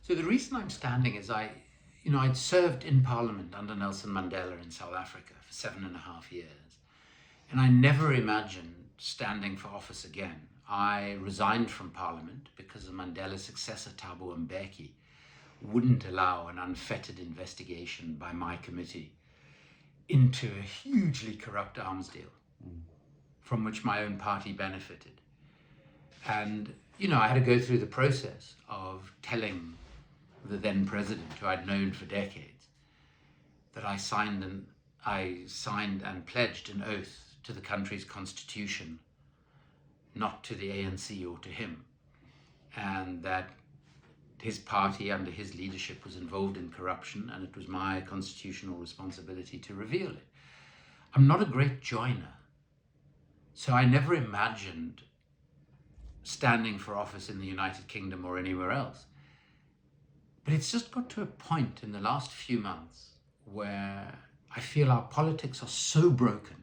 So the reason I'm standing is I'd served in Parliament under Nelson Mandela in South Africa for 7.5 years. And I never imagined standing for office again. I resigned from Parliament because of Mandela's successor, Thabo Mbeki, wouldn't allow an unfettered investigation by my committee into a hugely corrupt arms deal from which my own party benefited. And, I had to go through the process of telling the then president, who I'd known for decades, that I signed and pledged an oath to the country's constitution, not to the ANC or to him, and that his party under his leadership was involved in corruption, and it was my constitutional responsibility to reveal it. I'm not a great joiner, so I never imagined standing for office in the United Kingdom or anywhere else. But it's just got to a point in the last few months where I feel our politics are so broken.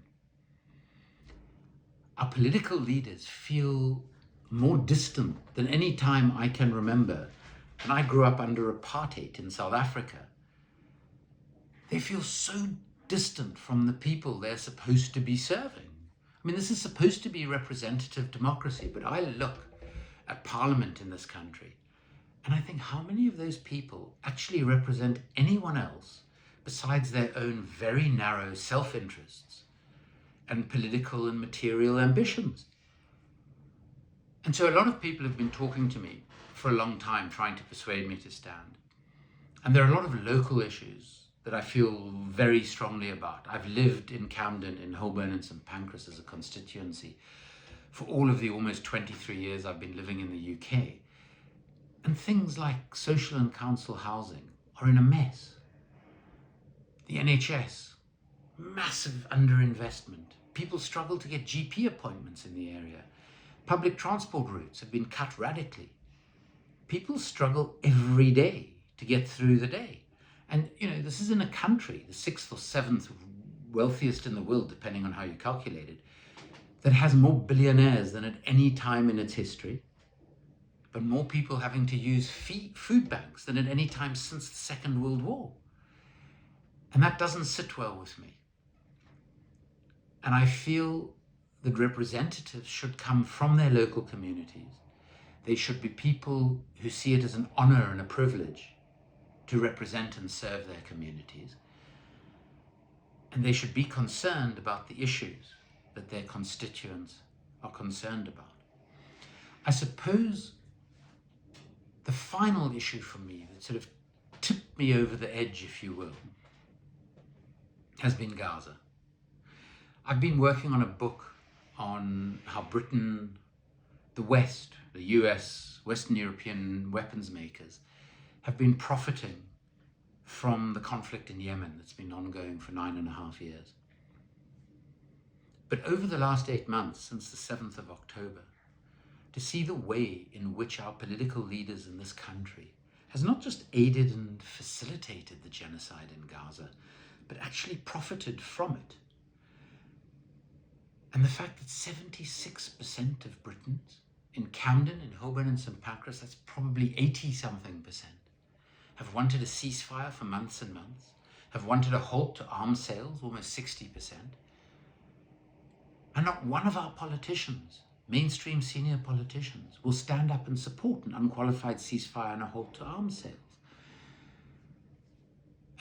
Our political leaders feel more distant than any time I can remember. And I grew up under apartheid in South Africa. They feel so distant from the people they're supposed to be serving. I mean, this is supposed to be representative democracy, but I look at Parliament in this country and I think, how many of those people actually represent anyone else besides their own very narrow self-interests and political and material ambitions? And so a lot of people have been talking to me for a long time, trying to persuade me to stand. And there are a lot of local issues that I feel very strongly about. I've lived in Camden, in Holborn and St Pancras as a constituency for all of the almost 23 years I've been living in the UK. And things like social and council housing are in a mess. The NHS, massive underinvestment. People struggle to get GP appointments in the area. Public transport routes have been cut radically. People struggle every day to get through the day. And, this is in a country, the 6th or 7th wealthiest in the world, depending on how you calculate it, that has more billionaires than at any time in its history, but more people having to use food banks than at any time since the Second World War. And that doesn't sit well with me. And I feel that representatives should come from their local communities. They should be people who see it as an honor and a privilege to represent and serve their communities. And they should be concerned about the issues that their constituents are concerned about. I suppose the final issue for me that sort of tipped me over the edge, if you will, has been Gaza. I've been working on a book on how Britain, the West, the US, Western European weapons makers, have been profiting from the conflict in Yemen that's been ongoing for 9.5 years. But over the last 8 months, since the 7th of October, to see the way in which our political leaders in this country has not just aided and facilitated the genocide in Gaza, but actually profited from it. And the fact that 76% of Britons in Camden, in Holborn and St Pancras, that's probably 80-something%, have wanted a ceasefire for months and months, have wanted a halt to arms sales, almost 60%. And not one of our politicians, mainstream senior politicians, will stand up and support an unqualified ceasefire and a halt to arms sales.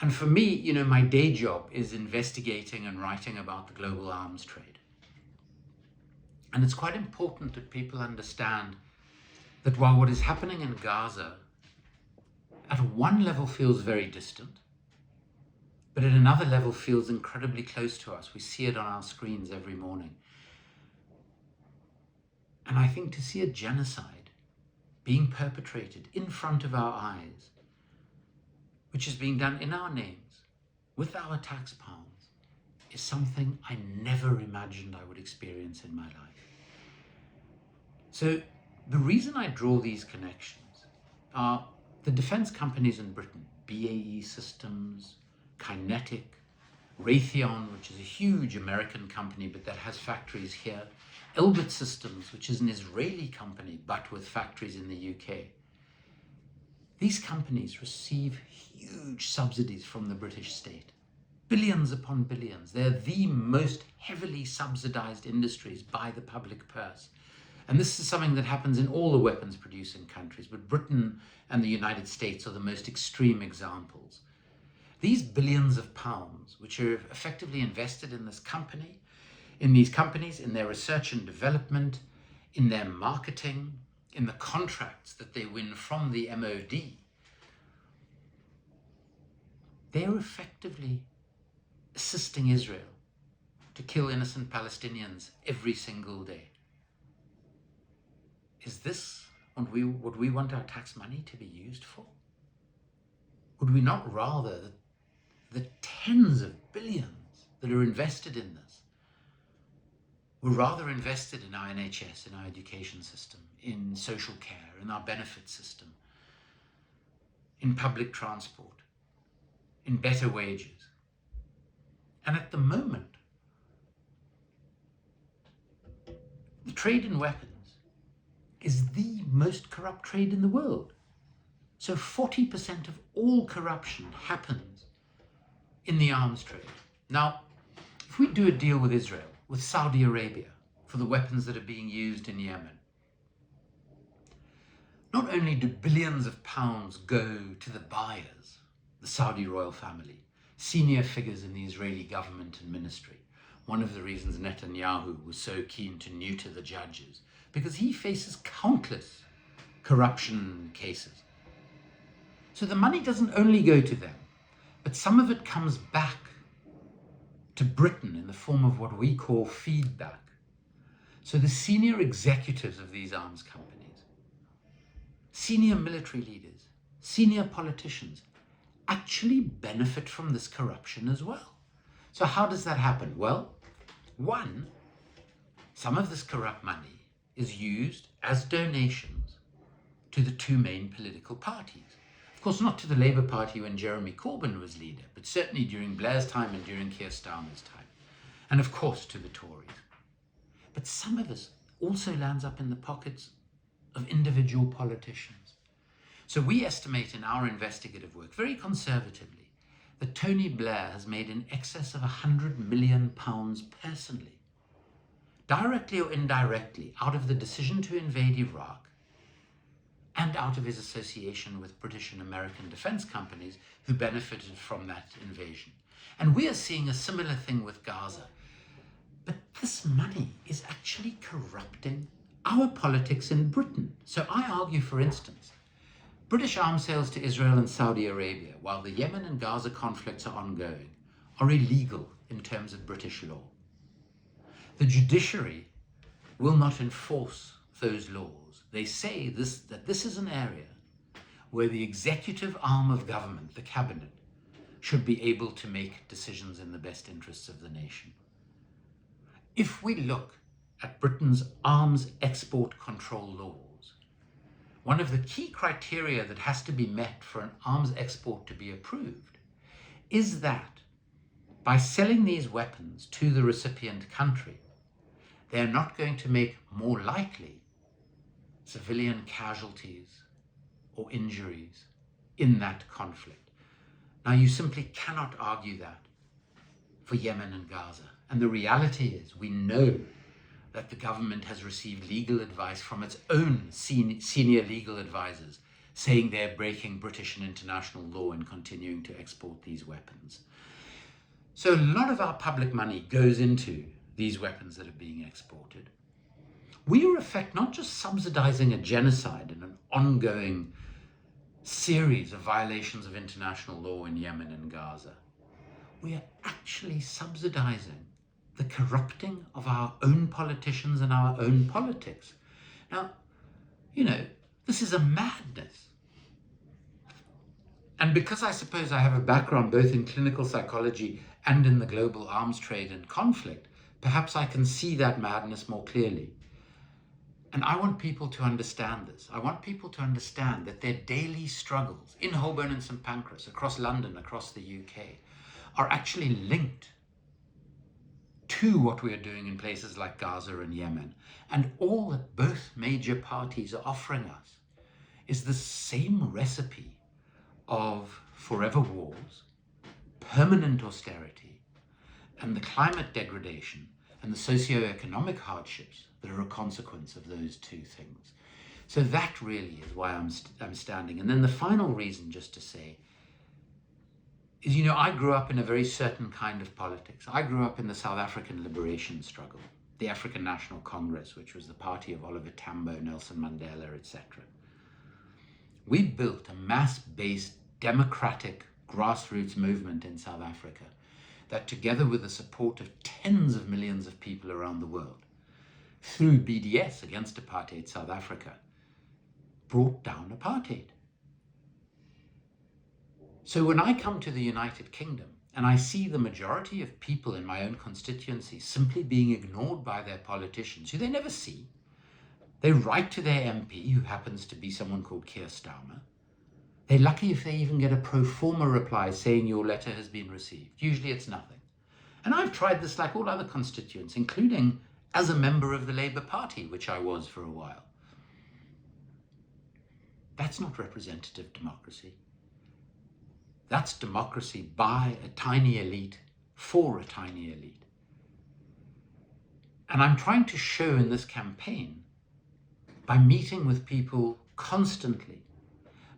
And for me, my day job is investigating and writing about the global arms trade. And it's quite important that people understand that while what is happening in Gaza at one level feels very distant, but at another level feels incredibly close to us. We see it on our screens every morning. And I think to see a genocide being perpetrated in front of our eyes, which is being done in our names, with our tax pounds, is something I never imagined I would experience in my life. So the reason I draw these connections are the defense companies in Britain, BAE Systems, Kinetic, Raytheon, which is a huge American company, but that has factories here, Elbit Systems, which is an Israeli company, but with factories in the UK. These companies receive huge subsidies from the British state, billions upon billions. They're the most heavily subsidized industries by the public purse. And this is something that happens in all the weapons producing countries, but Britain and the United States are the most extreme examples. These billions of pounds, which are effectively invested in this company, in these companies, in their research and development, in their marketing, in the contracts that they win from the MOD, they're effectively assisting Israel to kill innocent Palestinians every single day. Is this what we want our tax money to be used for? Would we not rather the tens of billions that are invested in this were rather invested in our NHS, in our education system, in social care, in our benefit system, in public transport, in better wages? And at the moment, the trade in weapons is the most corrupt trade in the world. So 40% of all corruption happens in the arms trade. Now, if we do a deal with Israel, with Saudi Arabia, for the weapons that are being used in Yemen, not only do billions of pounds go to the buyers, the Saudi royal family, senior figures in the Israeli government and ministry. One of the reasons Netanyahu was so keen to neuter the judges, because he faces countless corruption cases. So the money doesn't only go to them, but some of it comes back to Britain in the form of what we call feedback. So the senior executives of these arms companies, senior military leaders, senior politicians, actually benefit from this corruption as well. So how does that happen? Well, one, some of this corrupt money is used as donations to the two main political parties. Of course, not to the Labour Party when Jeremy Corbyn was leader, but certainly during Blair's time and during Keir Starmer's time. And of course to the Tories. But some of this also lands up in the pockets of individual politicians. So we estimate in our investigative work, very conservatively, that Tony Blair has made in excess of £100 million personally, directly or indirectly, out of the decision to invade Iraq and out of his association with British and American defense companies who benefited from that invasion. And we are seeing a similar thing with Gaza. But this money is actually corrupting our politics in Britain. So I argue, for instance, British arms sales to Israel and Saudi Arabia, while the Yemen and Gaza conflicts are ongoing, are illegal in terms of British law. The judiciary will not enforce those laws. They say that this is an area where the executive arm of government, the cabinet, should be able to make decisions in the best interests of the nation. If we look at Britain's arms export control laws, one of the key criteria that has to be met for an arms export to be approved is that by selling these weapons to the recipient country, they're not going to make more likely civilian casualties or injuries in that conflict. Now, you simply cannot argue that for Yemen and Gaza. And the reality is, we know that the government has received legal advice from its own senior legal advisors saying they're breaking British and international law in continuing to export these weapons. So a lot of our public money goes into these weapons that are being exported. We are in effect not just subsidizing a genocide and an ongoing series of violations of international law in Yemen and Gaza. We are actually subsidizing the corrupting of our own politicians and our own politics. Now, this is a madness. And because I suppose I have a background both in clinical psychology and in the global arms trade and conflict, perhaps I can see that madness more clearly. And I want people to understand this. I want people to understand that their daily struggles in Holborn and St Pancras, across London, across the UK, are actually linked to what we are doing in places like Gaza and Yemen. And all that both major parties are offering us is the same recipe of forever wars, permanent austerity, and the climate degradation and the socio-economic hardships that are a consequence of those two things. So that really is why I'm standing. And then the final reason, just to say, is, I grew up in a very certain kind of politics. I grew up in the South African liberation struggle, the African National Congress, which was the party of Oliver Tambo, Nelson Mandela, etc. We built a mass-based democratic grassroots movement in South Africa that, together with the support of tens of millions of people around the world, through BDS against apartheid South Africa, brought down apartheid. So when I come to the United Kingdom and I see the majority of people in my own constituency simply being ignored by their politicians, who they never see, they write to their MP, who happens to be someone called Keir Starmer. They're lucky if they even get a pro forma reply saying your letter has been received. Usually it's nothing. And I've tried this like all other constituents, including as a member of the Labour Party, which I was for a while. That's not representative democracy. That's democracy by a tiny elite, for a tiny elite. And I'm trying to show in this campaign, by meeting with people constantly,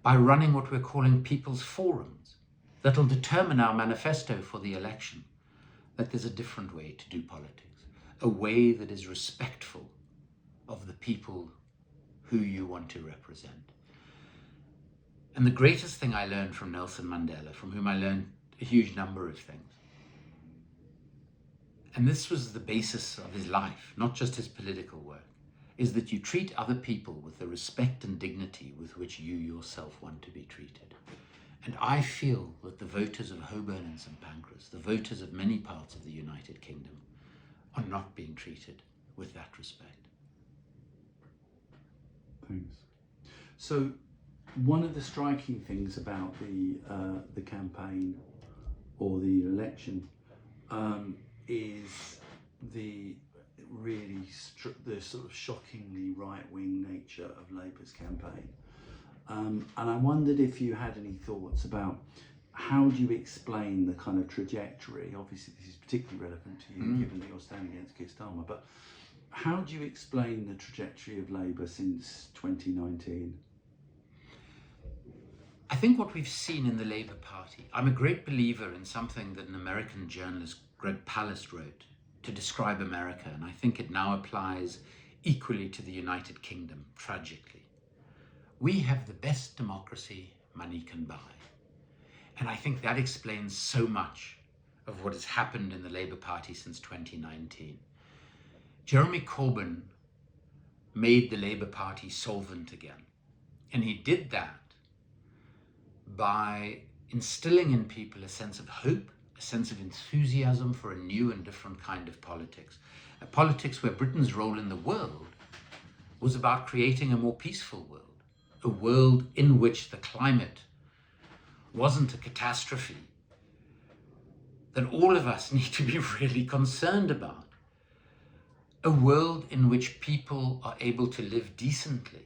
by running what we're calling people's forums, that'll determine our manifesto for the election, that there's a different way to do politics, a way that is respectful of the people who you want to represent. And the greatest thing I learned from Nelson Mandela, from whom I learned a huge number of things, and this was the basis of his life, not just his political work, is that you treat other people with the respect and dignity with which you yourself want to be treated. And I feel that the voters of Holborn and St Pancras, the voters of many parts of the United Kingdom, are not being treated with that respect. Thanks. So one of the striking things about the campaign or the election is the the sort of shockingly right-wing nature of Labour's campaign. And I wondered if you had any thoughts about how do you explain the kind of trajectory. Obviously this is particularly relevant to you given that you're standing against Keir Starmer, but how do you explain the trajectory of Labour since 2019? I think what we've seen in the Labour Party, I'm a great believer in something that an American journalist, Greg Palast, wrote to describe America, and I think it now applies equally to the United Kingdom, tragically. We have the best democracy money can buy. And I think that explains so much of what has happened in the Labour Party since 2019. Jeremy Corbyn made the Labour Party solvent again. And he did that by instilling in people a sense of hope, a sense of enthusiasm for a new and different kind of politics. A politics where Britain's role in the world was about creating a more peaceful world, a world in which the climate wasn't a catastrophe that all of us need to be really concerned about. A world in which people are able to live decently,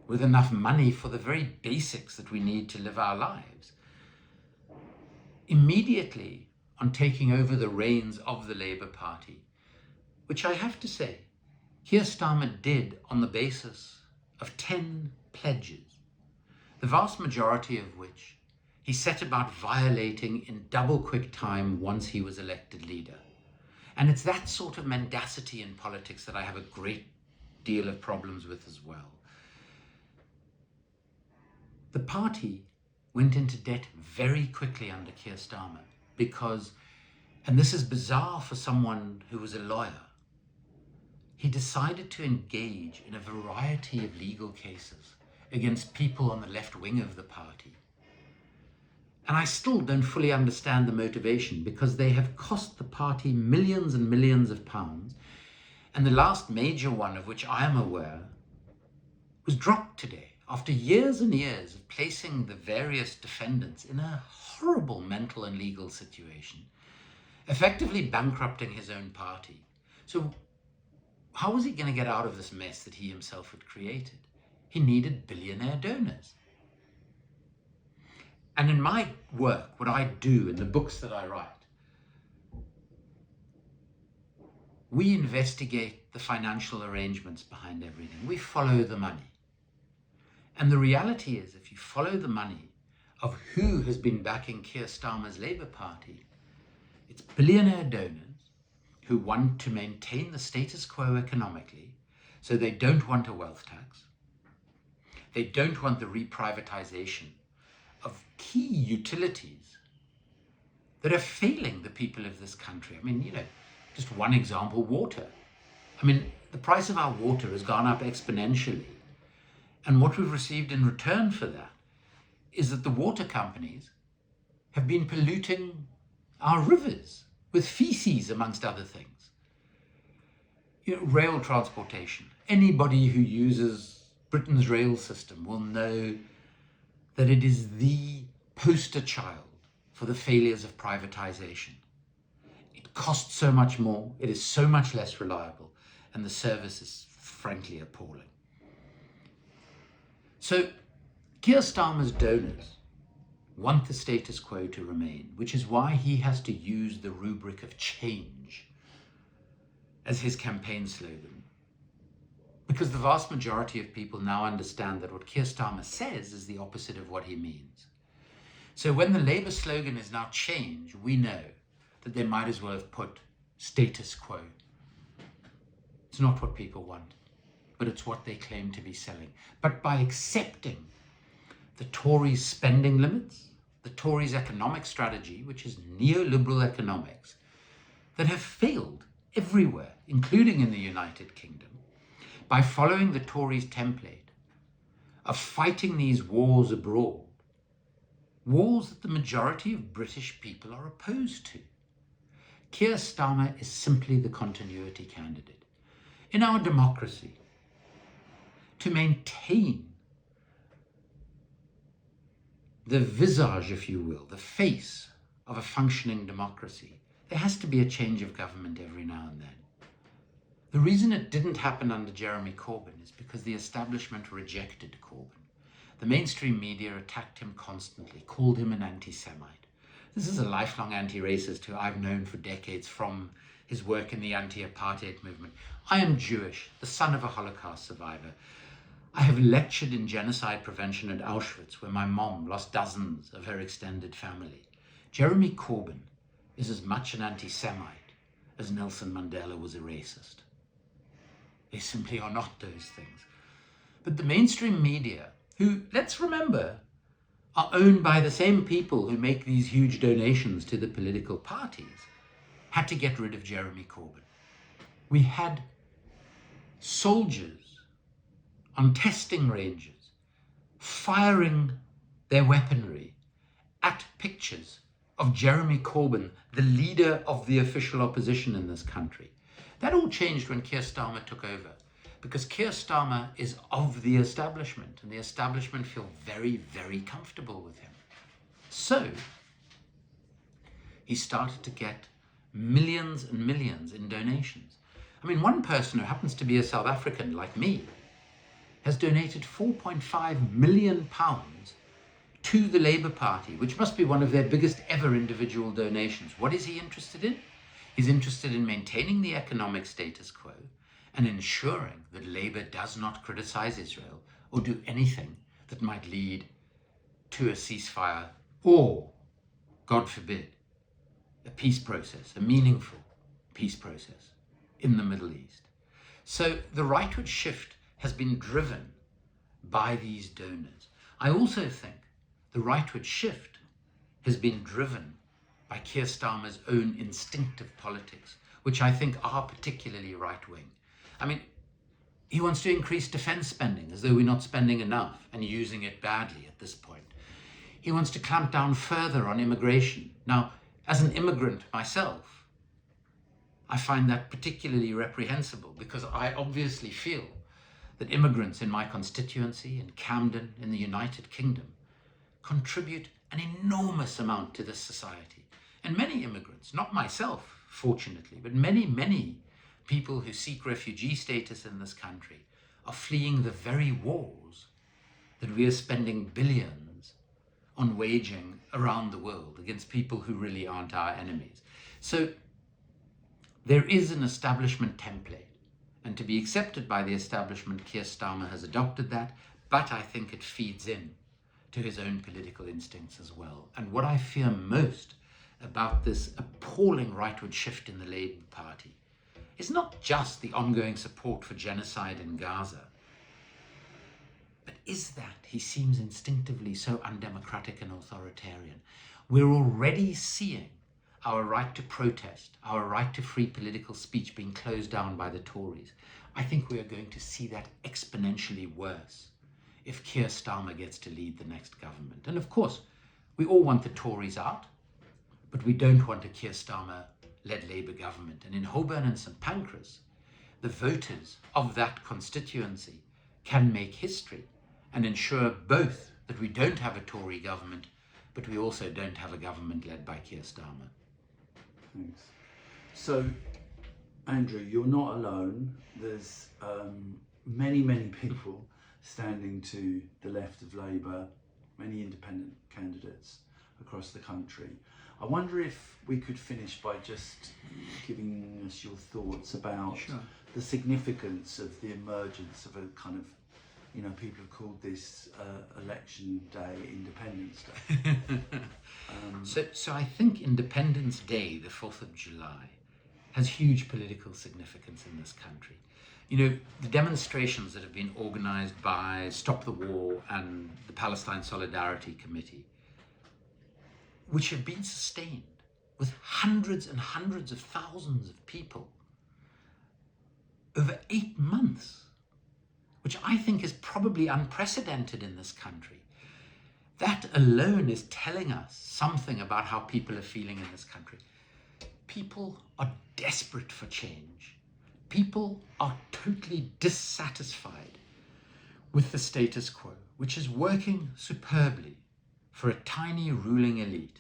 with enough money for the very basics that we need to live our lives. Immediately on taking over the reins of the Labour Party, which I have to say, Keir Starmer did on the basis of 10 pledges, the vast majority of which he set about violating in double quick time once he was elected leader. And it's that sort of mendacity in politics that I have a great deal of problems with as well. The party went into debt very quickly under Keir Starmer because, and this is bizarre for someone who was a lawyer, he decided to engage in a variety of legal cases against people on the left wing of the party. And I still don't fully understand the motivation, because they have cost the party millions and millions of pounds. And the last major one of which I am aware was dropped today after years and years of placing the various defendants in a horrible mental and legal situation, effectively bankrupting his own party. So how was he going to get out of this mess that he himself had created? He needed billionaire donors. And in my work, what I do in the books that I write, we investigate the financial arrangements behind everything. We follow the money. And the reality is, if you follow the money of who has been backing Keir Starmer's Labour Party, it's billionaire donors who want to maintain the status quo economically, so they don't want a wealth tax. They don't want the reprivatization of key utilities that are failing the people of this country. I mean, just one example, water. I mean, the price of our water has gone up exponentially. And what we've received in return for that is that the water companies have been polluting our rivers with feces, amongst other things. Rail transportation. Anybody who uses Britain's rail system will know that it is the poster child for the failures of privatization. It costs so much more, it is so much less reliable, and the service is frankly appalling. So Keir Starmer's donors want the status quo to remain, which is why he has to use the rubric of change as his campaign slogan. Because the vast majority of people now understand that what Keir Starmer says is the opposite of what he means. So when the Labour slogan is now change, we know that they might as well have put status quo. It's not what people want, but it's what they claim to be selling. But by accepting the Tories' spending limits, the Tories' economic strategy, which is neoliberal economics, that have failed everywhere, including in the United Kingdom, by following the Tories' template of fighting these wars abroad, wars that the majority of British people are opposed to. Keir Starmer is simply the continuity candidate. In our democracy, to maintain the visage, if you will, the face of a functioning democracy, there has to be a change of government every now and then. The reason it didn't happen under Jeremy Corbyn is because the establishment rejected Corbyn. The mainstream media attacked him constantly, called him an anti-Semite. This is a lifelong anti-racist who I've known for decades from his work in the anti-apartheid movement. I am Jewish, the son of a Holocaust survivor. I have lectured in genocide prevention at Auschwitz, where my mom lost dozens of her extended family. Jeremy Corbyn is as much an anti-Semite as Nelson Mandela was a racist. They simply are not those things. But the mainstream media, who, let's remember, are owned by the same people who make these huge donations to the political parties, had to get rid of Jeremy Corbyn. We had soldiers on testing ranges firing their weaponry at pictures of Jeremy Corbyn, the leader of the official opposition in this country. That all changed when Keir Starmer took over, because Keir Starmer is of the establishment, and the establishment feel very, very comfortable with him. So he started to get millions and millions in donations. I mean, one person who happens to be a South African like me has donated £4.5 million to the Labour Party, which must be one of their biggest ever individual donations. What is he interested in? He's interested in maintaining the economic status quo and ensuring that Labour does not criticize Israel or do anything that might lead to a ceasefire or, God forbid, a peace process, a meaningful peace process in the Middle East. So the rightward shift has been driven by these donors. I also think the rightward shift has been driven by Keir Starmer's own instinctive politics, which I think are particularly right-wing. I mean, he wants to increase defense spending as though we're not spending enough and using it badly at this point. He wants to clamp down further on immigration. Now, as an immigrant myself, I find that particularly reprehensible because I obviously feel that immigrants in my constituency, in Camden, in the United Kingdom, contribute an enormous amount to this society. And many immigrants, not myself, fortunately, but many people who seek refugee status in this country are fleeing the very wars that we are spending billions on waging around the world against people who really aren't our enemies. So there is an establishment template, and to be accepted by the establishment, Keir Starmer has adopted that, but I think it feeds in to his own political instincts as well. And what I fear most about this appalling rightward shift in the Labour Party is not just the ongoing support for genocide in Gaza, but is that he seems instinctively so undemocratic and authoritarian. We're already seeing our right to protest, our right to free political speech being closed down by the Tories. I think we are going to see that exponentially worse if Keir Starmer gets to lead the next government. And of course, we all want the Tories out, but we don't want a Keir Starmer-led Labour government. And in Holborn and St Pancras, the voters of that constituency can make history and ensure both that we don't have a Tory government, but we also don't have a government led by Keir Starmer. Thanks. So, Andrew, you're not alone. There's many people standing to the left of Labour, many independent candidates across the country. I wonder if we could finish by just giving us your thoughts about the significance of the emergence of a kind of, you know, people have called this election day Independence Day. So I think Independence Day, the 4th of July, has huge political significance in this country. You know, the demonstrations that have been organised by Stop the War and the Palestine Solidarity Committee, which have been sustained with hundreds and hundreds of thousands of people over 8 months, which I think is probably unprecedented in this country. That alone is telling us something about how people are feeling in this country. People are desperate for change. People are totally dissatisfied with the status quo, which is working superbly for a tiny ruling elite,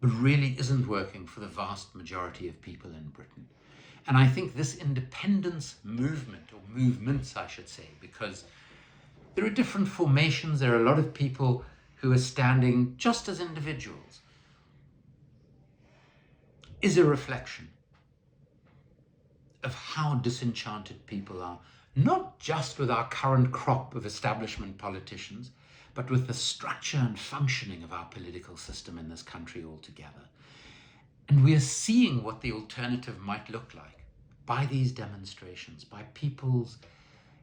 but really isn't working for the vast majority of people in Britain. And I think this independence movement, or movements I should say, because there are different formations, there are a lot of people who are standing just as individuals, is a reflection of how disenchanted people are, not just with our current crop of establishment politicians, but with the structure and functioning of our political system in this country altogether. And we are seeing what the alternative might look like by these demonstrations, by people's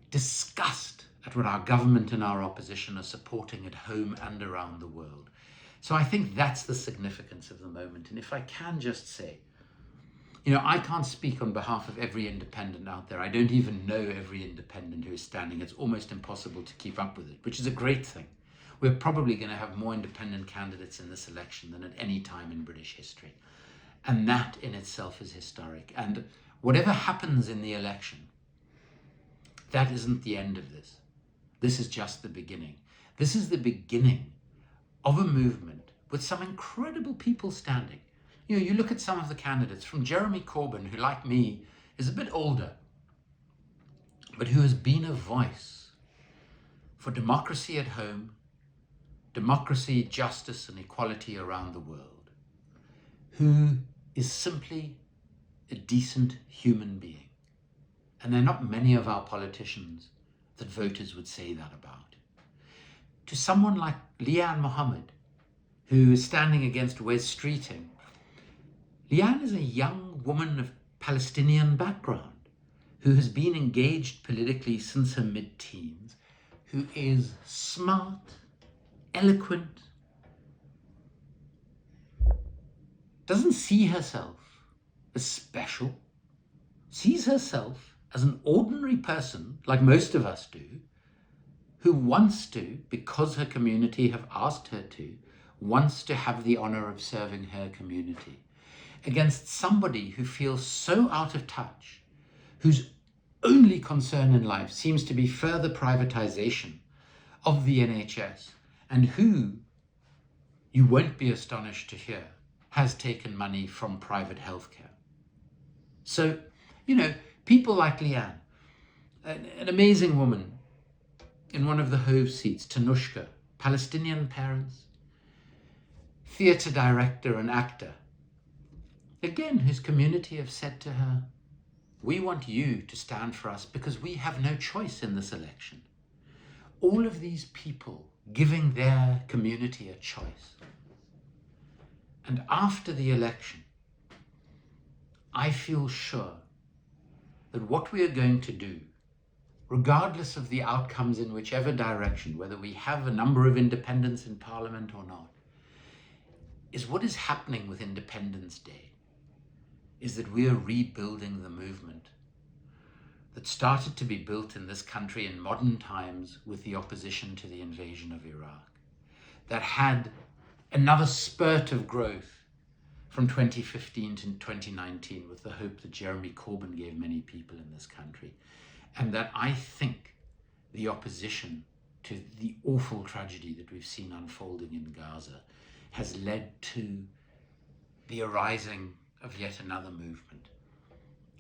disgust at what our government and our opposition are supporting at home and around the world. So I think that's the significance of the moment. And if I can just say, you know, I can't speak on behalf of every independent out there. I don't even know every independent who is standing. It's almost impossible to keep up with it, which is a great thing. We're probably going to have more independent candidates in this election than at any time in British history. And that in itself is historic. And whatever happens in the election, that isn't the end of this. This is just the beginning. This is the beginning of a movement with some incredible people standing. You know, you look at some of the candidates, from Jeremy Corbyn, who like me is a bit older, but who has been a voice for democracy at home, democracy, justice and equality around the world, who is simply a decent human being. And there are not many of our politicians that voters would say that about. To someone like Leanne Mohammed, who is standing against Wes Streeting, Leanne is a young woman of Palestinian background who has been engaged politically since her mid-teens, who is smart, eloquent, doesn't see herself as special, sees herself as an ordinary person, like most of us do, who wants to, because her community have asked her to, wants to have the honor of serving her community, against somebody who feels so out of touch, whose only concern in life seems to be further privatization of the NHS, and who, you won't be astonished to hear, has taken money from private healthcare. So, you know, people like Leanne, an amazing woman in one of the Hove seats, Tanushka, Palestinian parents, theatre director and actor, again, whose community have said to her, we want you to stand for us because we have no choice in this election. All of these people giving their community a choice. And after the election, I feel sure that what we are going to do, regardless of the outcomes in whichever direction, whether we have a number of independents in Parliament or not, is what is happening with Independence Day, is that we are rebuilding the movement that started to be built in this country in modern times with the opposition to the invasion of Iraq, that had another spurt of growth from 2015 to 2019 with the hope that Jeremy Corbyn gave many people in this country. And that I think the opposition to the awful tragedy that we've seen unfolding in Gaza has led to the arising of yet another movement.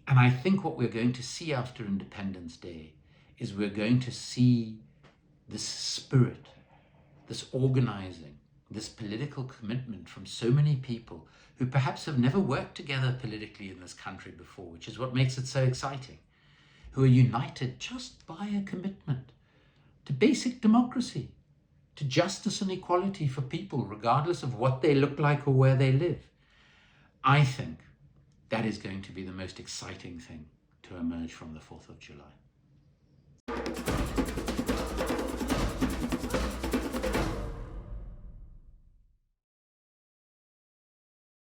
And I think what we're going to see after Independence Day is we're going to see this spirit, this organizing, this political commitment from so many people who perhaps have never worked together politically in this country before, which is what makes it so exciting, who are united just by a commitment to basic democracy, to justice and equality for people, regardless of what they look like or where they live. I think that is going to be the most exciting thing to emerge from the 4th of July.